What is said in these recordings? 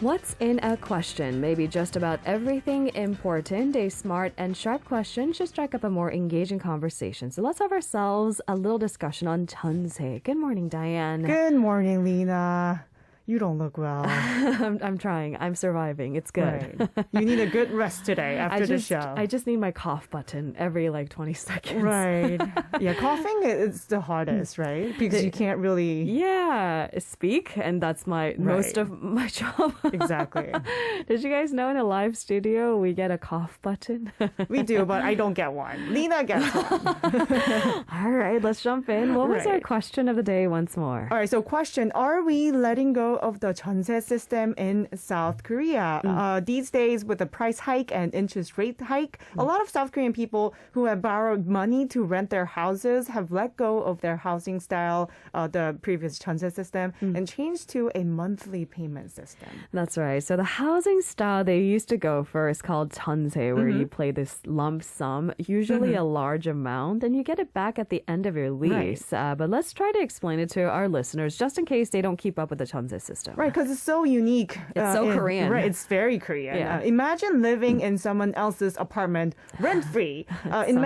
What's in a question? Maybe just about everything important. A smart and sharp question should strike up a more engaging conversation. So let's have ourselves a little discussion on Jeonse. Good morning, Diane. Good morning, Lena. You don't look well. I'm trying. I'm surviving. It's good. Right. You need a good rest today after the show. I just need my cough button every 20 seconds. Right. Yeah, coughing is the hardest, right? Because you can't really... Yeah, speak, and that's most of my job. Exactly. Did you guys know in a live studio we get a cough button? We do, but I don't get one. Lena gets one. All right, let's jump in. What was our question of the day once more? All right, so question, are we letting go of the Jeonse system in South Korea? These days, with the price hike and interest rate hike, a lot of South Korean people who have borrowed money to rent their houses have let go of their housing style, the previous Jeonse system, and changed to a monthly payment system. That's right. So the housing style they used to go for is called Jeonse, where you pay this lump sum, usually a large amount, and you get it back at the end of your lease. Right. But let's try to explain it to our listeners, just in case they don't keep up with the Jeonse system. Right, because it's so unique. It's so Korean. Right, it's very Korean. Yeah. Imagine living in someone else's apartment rent-free. In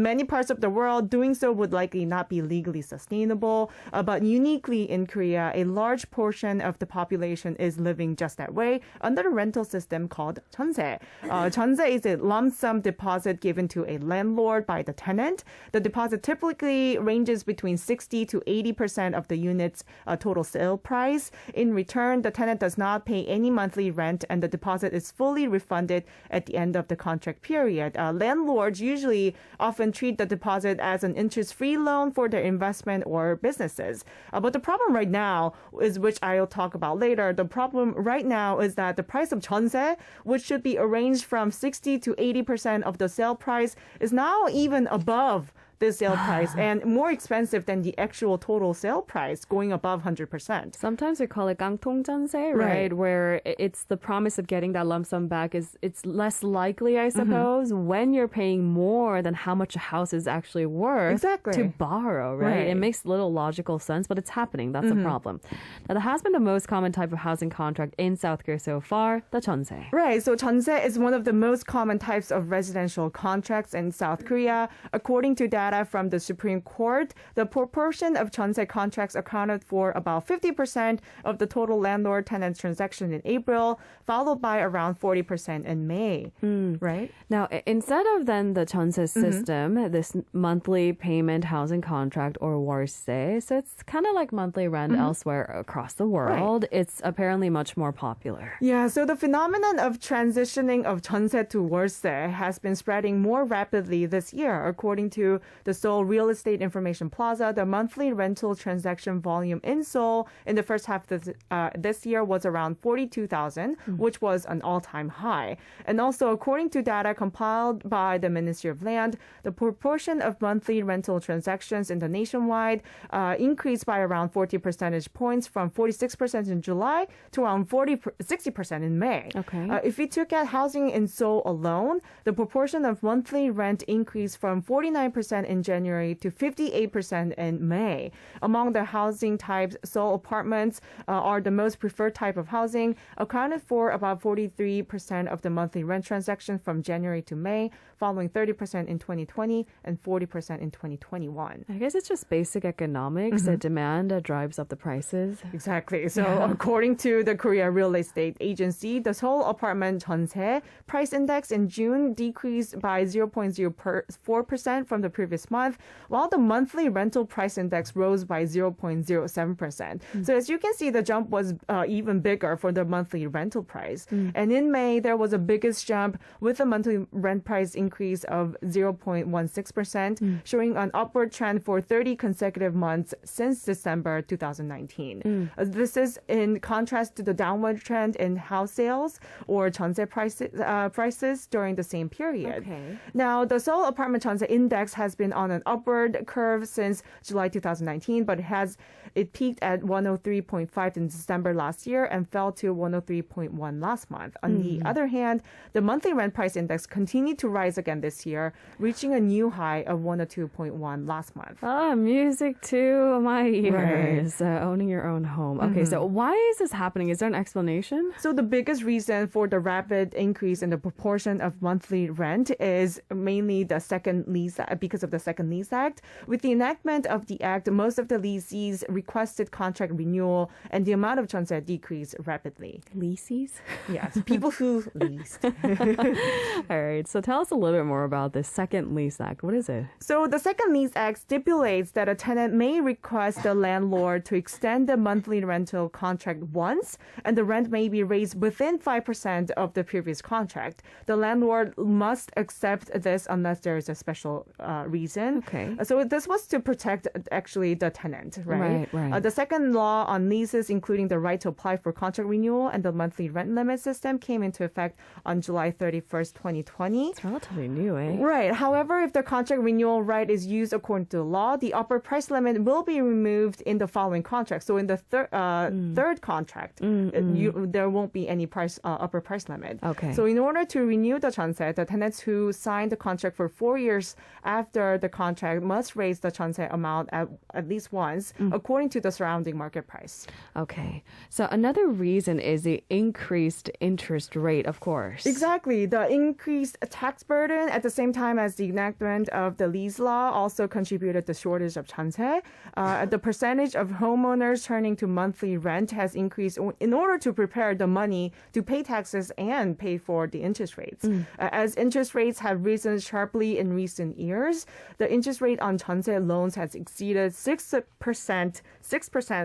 many parts of the world, doing so would likely not be legally sustainable. But uniquely in Korea, a large portion of the population is living just that way under a rental system called Jeonse. Jeonse is a lump sum deposit given to a landlord by the tenant. The deposit typically ranges between 60 to 80% of the unit's total sale price. In return, the tenant does not pay any monthly rent and the deposit is fully refunded at the end of the contract period. Landlords usually often treat the deposit as an interest-free loan for their investment or businesses. But the problem right now is, which I'll talk about later, the problem right now is that the price of Jeonse, which should be arranged from 60 to 80% of the sale price, is now even above the sale price and more expensive than the actual total sale price, going above 100%. Sometimes we call it 깡통 전세, right? Where it's the promise of getting that lump sum back it's less likely, I suppose, when you're paying more than how much a house is actually worth to borrow, right? It makes little logical sense, but it's happening. That's the problem. Now, that has been the most common type of housing contract in South Korea so far, the Jeonse. Right, so Jeonse is one of the most common types of residential contracts in South Korea. According to data from the Supreme Court, the proportion of Jeonse contracts accounted for about 50% of the total landlord-tenant transaction in April, followed by around 40% in May. Right? Now, instead of then the Jeonse system, this monthly payment housing contract or 월세, so it's kind of like monthly rent elsewhere across the world. Right. It's apparently much more popular. Yeah, so the phenomenon of transitioning of Jeonse to 월세 has been spreading more rapidly this year. According to the Seoul Real Estate Information Plaza, the monthly rental transaction volume in Seoul in the first half of this year was around 42,000, which was an all-time high. And also, according to data compiled by the Ministry of Land, the proportion of monthly rental transactions in the nationwide increased by around 40 percentage points from 46% in July to around 60% in May. Okay. If we took out housing in Seoul alone, the proportion of monthly rent increased from 49% in January to 58% in May. Among the housing types, Seoul apartments are the most preferred type of housing, accounted for about 43% of the monthly rent transactions from January to May, following 30% in 2020 and 40% in 2021. I guess it's just basic economics. The demand drives up the prices. Exactly. So according to the Korea Real Estate Agency, the Seoul apartment Jeonse price index in June decreased by 0.04% from the previous month, while the monthly rental price index rose by 0.07%. So as you can see, the jump was even bigger for the monthly rental price. And in May, there was a biggest jump with a monthly rent price increase of 0.16%, showing an upward trend for 30 consecutive months since December 2019. This is in contrast to the downward trend in house sales or Jeonse prices during the same period. Okay. Now, the Seoul apartment Jeonse index has been been on an upward curve since July 2019, but it peaked at 103.5 in December last year and fell to 103.1 last month. On the other hand, the monthly rent price index continued to rise again this year, reaching a new high of 102.1 last month. Music to my ears. Right. Owning your own home. Okay, so why is this happening? Is there an explanation? So the biggest reason for the rapid increase in the proportion of monthly rent is mainly because of the Second Lease Act. With the enactment of the act, most of the lessees requested contract renewal and the amount of jeonse decreased rapidly. Lessees? Yes, people who leased. All right, so tell us a little bit more about this Second Lease Act. What is it? So the Second Lease Act stipulates that a tenant may request the landlord to extend the monthly rental contract once, and the rent may be raised within 5% of the previous contract. The landlord must accept this unless there is a special reason. Okay. So this was to protect actually the tenant, right? Right. The second law on leases, including the right to apply for contract renewal and the monthly rent limit system, came into effect on July 31st, 2020. It's relatively new, eh? Right. However, if the contract renewal right is used according to the law, the upper price limit will be removed in the following contract. So in the third contract, there won't be any upper price limit. Okay. So in order to renew the jeonse, the tenants who signed the contract for 4 years after the contract must raise the jeonse amount at least once, according to the surrounding market price. Okay. So another reason is the increased interest rate, of course. Exactly. The increased tax burden at the same time as the enactment of the lease law also contributed to the shortage of jeonse. The percentage of homeowners turning to monthly rent has increased in order to prepare the money to pay taxes and pay for the interest rates. As interest rates have risen sharply in recent years, the interest rate on jeonse loans has exceeded 6%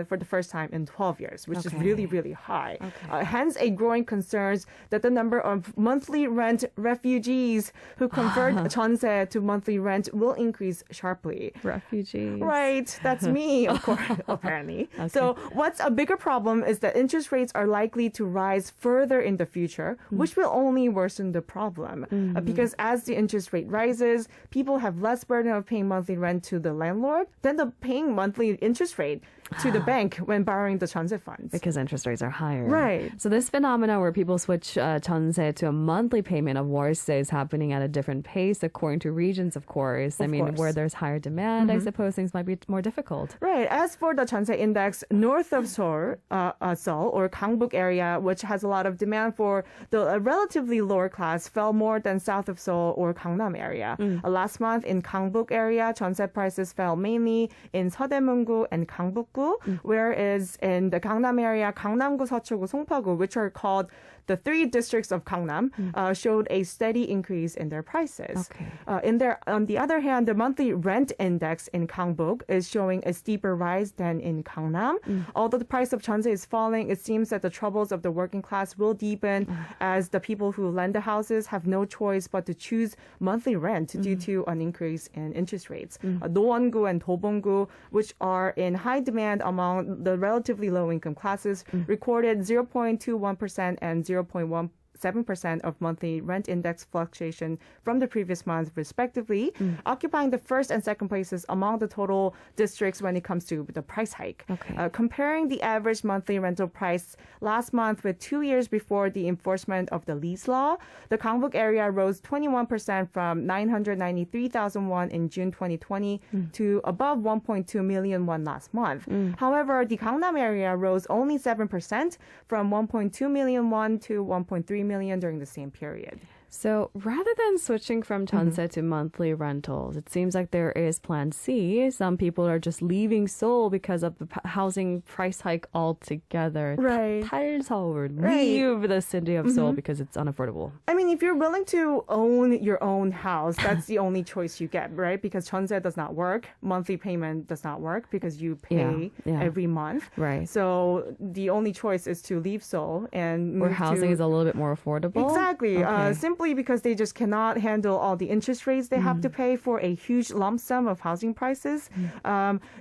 for the first time in 12 years, which is really, really high. Hence, a growing concerns that the number of monthly rent refugees who convert jeonse to monthly rent will increase sharply. Refugees. Right. That's me, of course, apparently. Okay. So what's a bigger problem is that interest rates are likely to rise further in the future, which will only worsen the problem. Because as the interest rate rises, people have less burden of paying monthly rent to the landlord than the paying monthly interest rate to the bank when borrowing the jeonse funds. Because interest rates are higher. Right. So this phenomenon where people switch jeonse to a monthly payment of worse is happening at a different pace according to regions, of course. Of course. Where there's higher demand, I suppose things might be more difficult. Right. As for the jeonse index, north of Seoul or Gangbuk area, which has a lot of demand for the relatively lower class, fell more than south of Seoul or Gangnam area. Last month in Gangbuk area, jeonse prices fell mainly in Seodaemun-gu and Gangbuk-gu, whereas in the Gangnam area, Gangnam-gu, Seocho-gu, Songpa-gu, which are called the three districts of Gangnam, showed a steady increase in their prices. Okay. On the other hand, the monthly rent index in Gangbuk is showing a steeper rise than in Gangnam. Although the price of jeonse is falling, it seems that the troubles of the working class will deepen as the people who lend the houses have no choice but to choose monthly rent due to an increase in interest rates. Nowon-gu and Dobong-gu, which are in high demand among the relatively low-income classes, recorded 0.21% and 0.17% of monthly rent index fluctuation from the previous month, respectively, occupying the first and second places among the total districts when it comes to the price hike. Okay. Comparing the average monthly rental price last month with 2 years before the enforcement of the lease law, the Gangbuk area rose 21% from 993,000 won in June 2020 to above 1.2 million won last month. However, the Gangnam area rose only 7% from 1.2 million won to 1.3 million during the same period. So rather than switching from jeonse to monthly rentals, it seems like there is plan C. Some people are just leaving Seoul because of the housing price hike altogether. Right. 탈서울, leave the city of Seoul because it's unaffordable. I mean, if you're willing to own your own house, that's the only choice you get, right? Because jeonse does not work. Monthly payment does not work because you pay every month. Right. So the only choice is to leave Seoul and move where housing is a little bit more affordable. Exactly. Okay. Simply because they just cannot handle all the interest rates they have to pay for a huge lump sum of housing prices.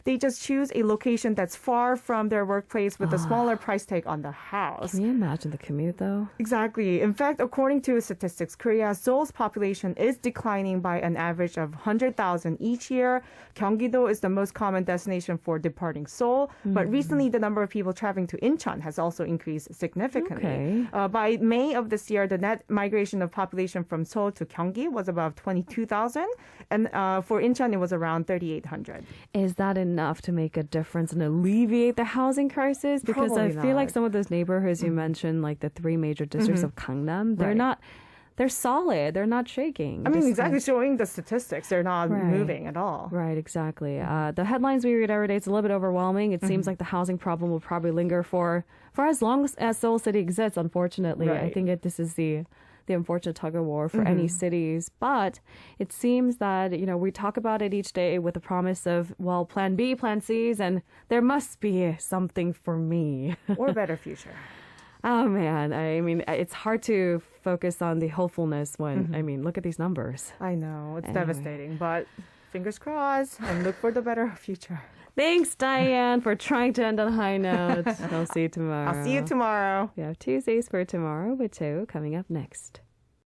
They just choose a location that's far from their workplace with a smaller price tag on the house. Can you imagine the commute, though? Exactly. In fact, according to statistics, Seoul's population is declining by an average of 100,000 each year. Gyeonggi-do is the most common destination for departing Seoul, but recently the number of people traveling to Incheon has also increased significantly. By May of this year, the net migration of population from Seoul to Gyeonggi was about 22,000, and for Incheon it was around 3,800. Is that enough to make a difference and alleviate the housing crisis? Because Probably I feel like not. some of those neighborhoods you mentioned, like the three major districts of Gangnam, they're solid. They're not shaking. I mean, Just exactly showing the statistics, they're not moving at all. Right, exactly. The headlines we read every day, it's a little bit overwhelming. It seems like the housing problem will probably linger for as long as Seoul City exists, unfortunately. Right. I think this is the unfortunate tug-of-war for any cities. But it seems that, we talk about it each day with the promise of, well, plan B, plan C's, and there must be something for me. Or a better future. Oh, man. I mean, it's hard to focus on the hopefulness when, look at these numbers. I know, it's Anyway. devastating, but fingers crossed and look for the better future. Thanks, Diane, for trying to end on a high note. I'll see you tomorrow. I'll see you tomorrow. We have Tuesdays for Tomorrow with Cho coming up next.